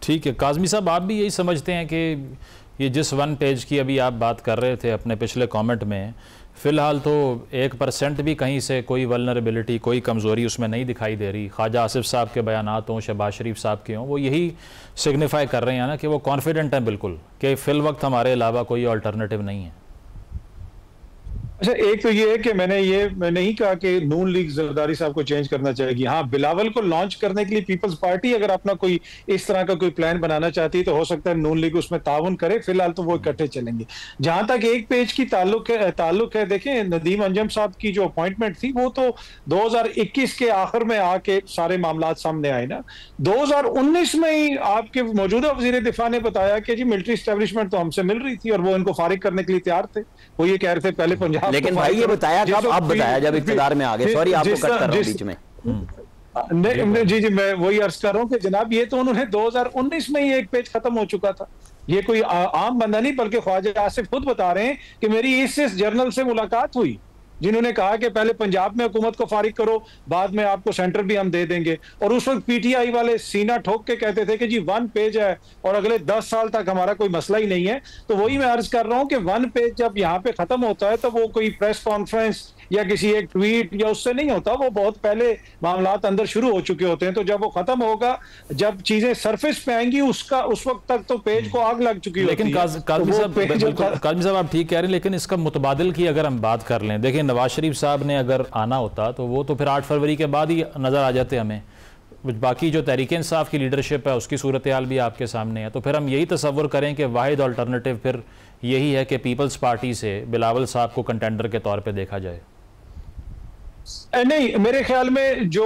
ठीक है काज़मी साहब, आप भी यही समझते हैं कि ये जिस 1 पेज की अभी आप बात कर रहे थे अपने पिछले कमेंट में, फ़िलहाल तो 1% भी कहीं से कोई वल्नरेबिलिटी, कोई कमज़ोरी उसमें नहीं दिखाई दे रही। ख्वाजा आसिफ साहब के बयानात हों, शहबाज शरीफ साहब के हों, वो यही सिग्निफाई कर रहे हैं ना कि वो कॉन्फिडेंट हैं बिल्कुल कि फ़िल वक्त हमारे अलावा कोई अल्टरनेटिव नहीं है। अच्छा, एक तो ये है कि मैं नहीं कहा कि नून लीग जरदारी साहब को चेंज करना चाहेगी। हाँ, बिलावल को लॉन्च करने के लिए पीपल्स पार्टी अगर अपना कोई इस तरह का कोई प्लान बनाना चाहती है तो हो सकता है नून लीग उसमें ताउन करे। फिलहाल तो वो इकट्ठे चलेंगे। जहां तक 1 पेज की ताल्लुक है, देखें नदीम अंजम साहब की जो अपॉइंटमेंट थी वो तो 2021 के आखिर में आके सारे मामला सामने आए ना। 2019 में ही आपके मौजूदा वजीर दिफा ने बताया कि जी मिलिट्री एस्टेब्लिशमेंट तो हमसे मिल रही थी और वो इनको फारिग करने के लिए तैयार थे। वो ये कह रहे थे पहले पंजाब, लेकिन भाई ये बताया कब? आप बताया जब इक़्तिदार में आ गए। सॉरी आपको कट कर रहा हूं बीच में। जी मैं वही अर्ज कर रहा हूं कि जनाब ये तो उन्होंने 2019 में ही 1 पेज खत्म हो चुका था। ये कोई आम बंदा नहीं, बल्कि ख्वाजा आसिफ खुद बता रहे हैं कि मेरी इस जनरल से मुलाकात हुई जिन्होंने कहा कि पहले पंजाब में हुकूमत को फारिग करो, बाद में आपको सेंटर भी हम दे देंगे। और उस वक्त पीटीआई वाले सीना ठोक के कहते थे कि जी 1 पेज है और अगले 10 साल तक हमारा कोई मसला ही नहीं है। तो वही मैं अर्ज कर रहा हूं कि 1 पेज जब यहाँ पे खत्म होता है तो वो कोई प्रेस कॉन्फ्रेंस या किसी एक ट्वीट या उससे नहीं होता, वो बहुत पहले मामलात अंदर शुरू हो चुके होते हैं। तो जब वो खत्म होगा, जब चीजें सरफेस पे आएंगी, उस वक्त तक तो पेज को आग लग चुकी होती है। लेकिन काज़मी साहब आप ठीक कह रहे हैं, लेकिन इसका मुतबादिल की अगर हम बात कर लें, देखिए नवाज शरीफ साहब ने अगर आना होता तो वो तो फिर 8 फरवरी के बाद ही नज़र आ जाते हमें। बाकी जो तहरीक इंसाफ की लीडरशिप है उसकी सूरत हाल भी आपके सामने है। तो फिर हम यही तसव्वुर करें कि वाहिद अल्टरनेटिव फिर यही है कि पीपल्स पार्टी से बिलावल साहब को कंटेंडर के तौर पर देखा जाए। नहीं, मेरे ख्याल में जो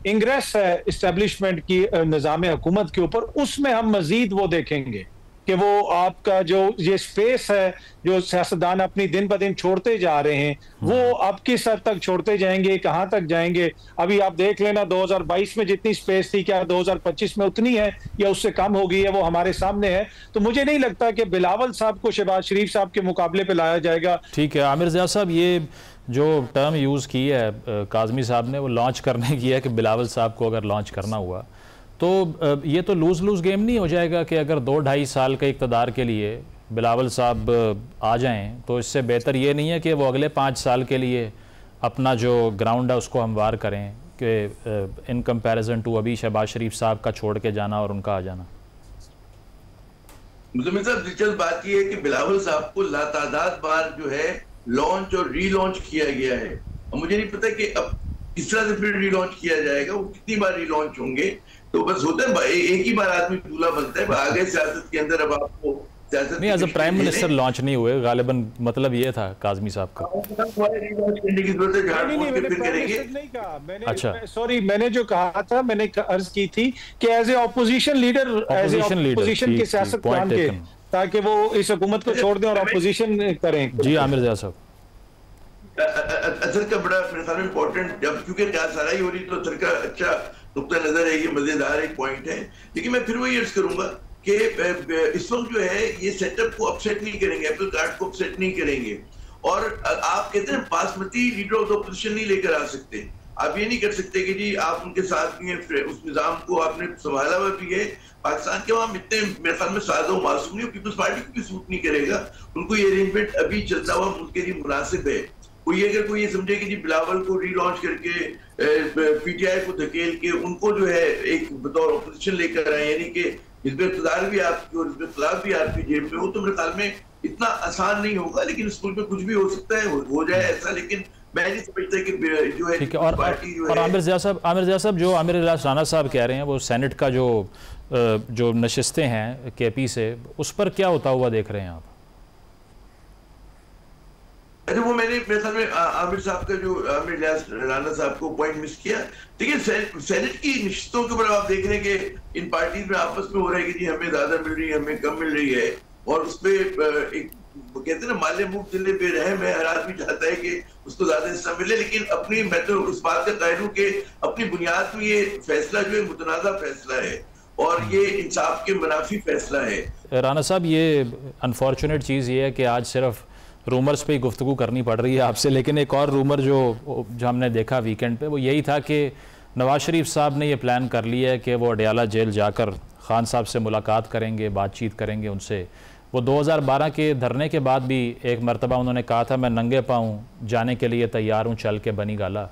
इंग्रेस है इस्टेब्लिशमेंट की निज़ाम हुकूमत के ऊपर, उसमें हम मजीद वो देखेंगे कि वो आपका जो ये स्पेस है जो सियासतदान अपनी दिन ब दिन छोड़ते जा रहे हैं, वो अब किस हद तक छोड़ते जाएंगे, कहां तक जाएंगे। अभी आप देख लेना 2022 में जितनी स्पेस थी, क्या 2025 में उतनी है या उससे कम हो गई है, वो हमारे सामने है। तो मुझे नहीं लगता कि बिलावल साहब को शहबाज शरीफ साहब के मुकाबले पे लाया जाएगा। ठीक है आमिर ज़िया साहब, ये जो टर्म यूज़ की है काज़मी साहब ने, वो लॉन्च करने की है कि बिलावल साहब को अगर लॉन्च करना हुआ तो ये तो लूज़ गेम नहीं हो जाएगा कि अगर 2-2.5 साल के इक़्तिदार के लिए बिलावल साहब आ जाएं तो इससे बेहतर ये नहीं है कि वो अगले 5 साल के लिए अपना जो ग्राउंड है उसको हमवार करें कि इन कंपैरिजन टू अभी शहबाज शरीफ साहब का छोड़ के जाना और उनका आ जाना। मुज़म्मिल साहब, दिलचस्प बात यह है कि बिलावल साहब को लातादाद बार जो है लॉन्च और रीलॉन्च किया गया है। और मुझे नहीं पता कि अब किस तरह से फिर रीलॉन्च किया जाएगा, वो कितनी बार रीलॉन्च होंगे। तो बस होता है एक ही बार आदमी दूल्हा बनता है, आगे सियासत के अंदर अब आपको सियासत नहीं, as a prime minister launch नहीं हुए गालिबन, मतलब ये था काज़मी साहब का। अच्छा, सॉरी, मैंने जो कहा था, मैंने अर्ज की थी कि as a opposition leader, as a opposition के सियासतदान के, ताकि वो इस हुकूमत को छोड़ दें और ऑपोजिशन करें। जी आमिर ज़िया साहब, असर का बड़ा मेरे ख्याल में इम्पोर्टेंट, जब क्योंकि क्या साराई हो रही तो असर का अच्छा नुक्ता नजर है, ये मजेदार एक पॉइंट है। लेकिन मैं फिर वही अर्ज करूंगा कि इस वक्त जो है ये सेटअप को अपसेट नहीं करेंगे, एप्पल कार्ड को अपसेट नहीं करेंगे। और आप कहते हैं basmati leader of the opposition नहीं लेकर आ सकते। आप ये नहीं कर सकते कि जी आप उनके साथ भी हैं, उस निजाम को आपने संभाला हुआ भी है। पाकिस्तान के वहां इतने मेरे ख्याल में सादा मासूम नहीं, पीपल्स पार्टी को भी सूट नहीं करेगा। उनको ये अरेंजमेंट अभी चलता हुआ मुल्क के लिए मुनासिब है। कोई अगर कोई ये समझे कि जी बिलावल को रीलॉन्च करके पीटीआई को धकेल के उनको जो है एक बतौर ऑपोजिशन लेकर आए, यानी कि हिज़्ब इक़्तिदार भी आपकी और हिज़्ब इख़्तिलाफ़ भी आपकी जेब में हो, तो मेरे ख्याल में इतना आसान नहीं होगा। लेकिन इस मुल्क में कुछ भी हो सकता है, हो जाए ऐसा। लेकिन मैं नहीं समझता कि जो है पार्टी जो है। आमिर ज़िया साहब जो आमिर राना साहब कह रहे हैं, वो सेनेट का जो नशिस्तें हैं केपी से, उस पर क्या होता हुआ देख रहे हैं आप? अरे वो मैंने मेरे ख्याल में आमिर साहब का जो आमिर राना साहब को पॉइंट मिस किया। देखिए सेनेट की निश्चितों के ऊपर आप देख रहे हैं कि इन पार्टीज में आपस में हो रहा है कि जी हमें ज्यादा मिल रही है, हमें कम मिल रही है। और उसपे एक कहते हैं ना, माले मुंह दिले बेरहम है, हर आदमी चाहता है कि उसको ज्यादा हिस्सा मिले। लेकिन अपनी, मैं तो उस बात का कायल हूं कि अपनी बुनियाद में ये फैसला जो है मुतनाज़ा फैसला है और ये इंसाफ के मुनाफी फैसला है। राना साहब, ये अनफॉर्चुनेट चीज़ ये है कि आज सिर्फ रूमर्स पे ही गुफ्तगू करनी पड़ रही है आपसे, लेकिन एक और रूमर जो हमने देखा वीकेंड पे, वो यही था कि नवाज शरीफ साहब ने ये प्लान कर लिया है कि वो अडयाला जेल जाकर खान साहब से मुलाकात करेंगे, बातचीत करेंगे उनसे। वो 2012 के धरने के बाद भी एक मरतबा उन्होंने कहा था मैं नंगे पाँव जाने के लिए तैयार हूँ चल के बनी गाला।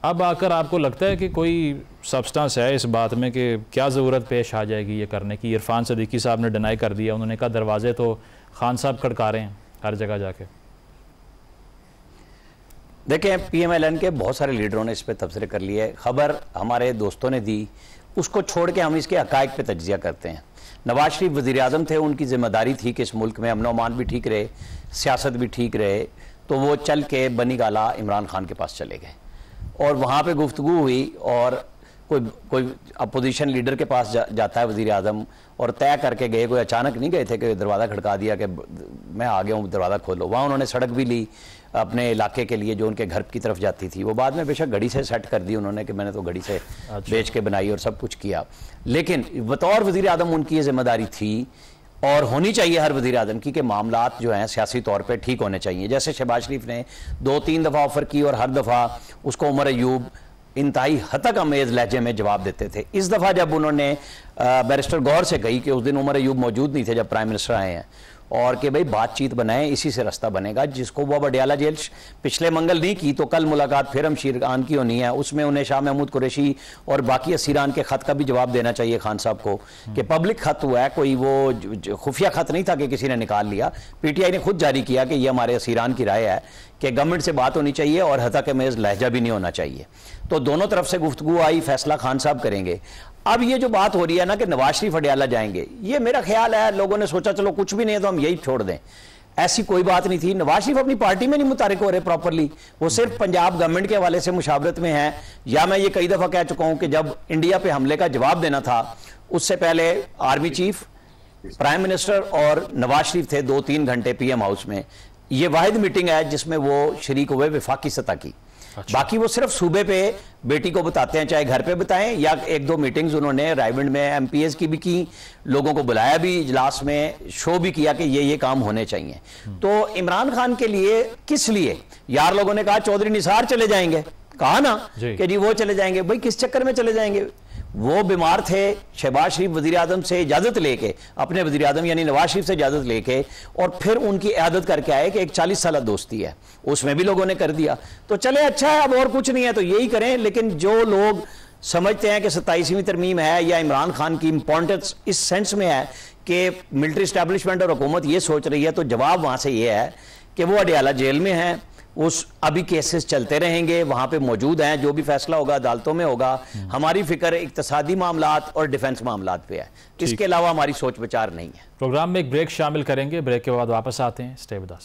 अब आकर आपको लगता है कि कोई सब्सटेंस है इस बात में कि क्या ज़रूरत पेश आ जाएगी ये करने की? इरफान सदीकी साहब ने डिनाई कर दिया, उन्होंने कहा दरवाजे तो खान साहब खड़का रहे हैं हर जगह जाके। देखें, PMLN के बहुत सारे लीडरों ने इस पर तबसरे कर लिए। खबर हमारे दोस्तों ने दी, उसको छोड़ के हम इसके हकायक पे तज्जिया करते हैं। नवाज शरीफ वज़ीर आज़म थे, उनकी जिम्मेदारी थी कि इस मुल्क में अमन अमान भी ठीक रहे, सियासत भी ठीक रहे, तो वो चल के बनी गाला इमरान खान के पास चले गए और वहाँ पे गुफ्तगू हुई। और कोई अपोजिशन लीडर के पास जाता है वज़ीर आज़म और तय करके गए, कोई अचानक नहीं गए थे कि दरवाज़ा खड़का दिया कि मैं आ गया हूँ दरवाज़ा खोलो। वहाँ उन्होंने सड़क भी ली अपने इलाके के लिए जो उनके घर की तरफ जाती थी। वो बाद में बेशक घड़ी से सेट कर दी उन्होंने कि मैंने तो घड़ी से बेच के बनाई और सब कुछ किया, लेकिन बतौर वज़ीर आज़म उनकी ये जिम्मेदारी थी और होनी चाहिए हर वज़ीर आज़म की कि मामलात जो हैं सियासी तौर पे ठीक होने चाहिए। जैसे शहबाज शरीफ ने 2-3 दफ़ा ऑफ़र की और हर दफ़ा उसको उमर अयूब इंतहाई हतक अमेज़ लहजे में जवाब देते थे। इस दफ़ा जब उन्होंने बैरिस्टर गौर से कही कि उस दिन उमर अयूब मौजूद नहीं थे जब प्राइम मिनिस्टर आए हैं, और कि भाई बातचीत बनाएं, इसी से रास्ता बनेगा, जिसको वो अडयाला जेल पिछले मंगल नहीं की तो कल मुलाकात फिर शमशीर खान की होनी है, उसमें उन्हें शाह महमूद कुरैशी और बाकी असीरान के ख़त का भी जवाब देना चाहिए खान साहब को कि पब्लिक ख़त हुआ है, कोई वो खुफिया ख़त नहीं था कि किसी ने निकाल लिया। PTI ने खुद जारी किया कि ये हमारे असीरान की राय है कि गवर्नमेंट से बात होनी चाहिए और हतक अमेज़ लहजा भी नहीं होना चाहिए। तो दोनों तरफ से गुफ्तगू आई, फैसला खान साहब करेंगे। अब ये जो बात हो रही है ना कि नवाज शरीफ अडयाला जाएंगे, ये मेरा ख्याल है लोगों ने सोचा चलो कुछ भी नहीं है तो हम यही छोड़ दें, ऐसी कोई बात नहीं थी। नवाज शरीफ अपनी पार्टी में नहीं मुतारिक हो रहे प्रॉपरली, वो सिर्फ पंजाब गवर्नमेंट के हवाले से मुशावरत में है। या मैं ये कई दफ़ा कह चुका हूँ कि जब इंडिया पे हमले का जवाब देना था उससे पहले आर्मी चीफ, प्राइम मिनिस्टर और नवाज शरीफ थे 2-3 घंटे PM हाउस में। ये वाहिद मीटिंग है जिसमें वो शरीक हुए वफाकी सतह की। अच्छा। बाकी वो सिर्फ सूबे पे बेटी को बताते हैं, चाहे घर पे बताएं या 1-2 मीटिंग्स उन्होंने रायविंड में MPs की भी की, लोगों को बुलाया भी, इजलास में शो भी किया कि ये काम होने चाहिए। तो इमरान खान के लिए किस लिए यार लोगों ने कहा चौधरी निसार चले जाएंगे, कहा ना कि जी वो चले जाएंगे। भाई किस चक्कर में चले जाएंगे? वो बीमार थे, शहबाज शरीफ वज़ीर आज़म से इजाज़त लेके, अपने वज़ीर आज़म यानी नवाज शरीफ से इजाज़त लेके और फिर उनकी इयादत करके आए कि एक 40 साल दोस्ती है, उसमें भी लोगों ने कर दिया। तो चले अच्छा है, अब और कुछ नहीं है तो यही करें। लेकिन जो लोग समझते हैं कि 27वीं तरमीम है या इमरान खान की इंपॉर्टेंस इस सेंस में है कि मिलिट्री इस्टेब्लिशमेंट और हुकूमत ये सोच रही है, तो जवाब वहाँ से ये है कि वो अडयाला जेल में है, उस अभी केसेस चलते रहेंगे, वहाँ पे मौजूद हैं, जो भी फैसला होगा अदालतों में होगा। हमारी फिक्र इक्तिसादी मामलात और डिफेंस मामलात पे है, इसके अलावा हमारी सोच विचार नहीं है। प्रोग्राम में एक ब्रेक शामिल करेंगे, ब्रेक के बाद वापस आते हैं। Stay with us.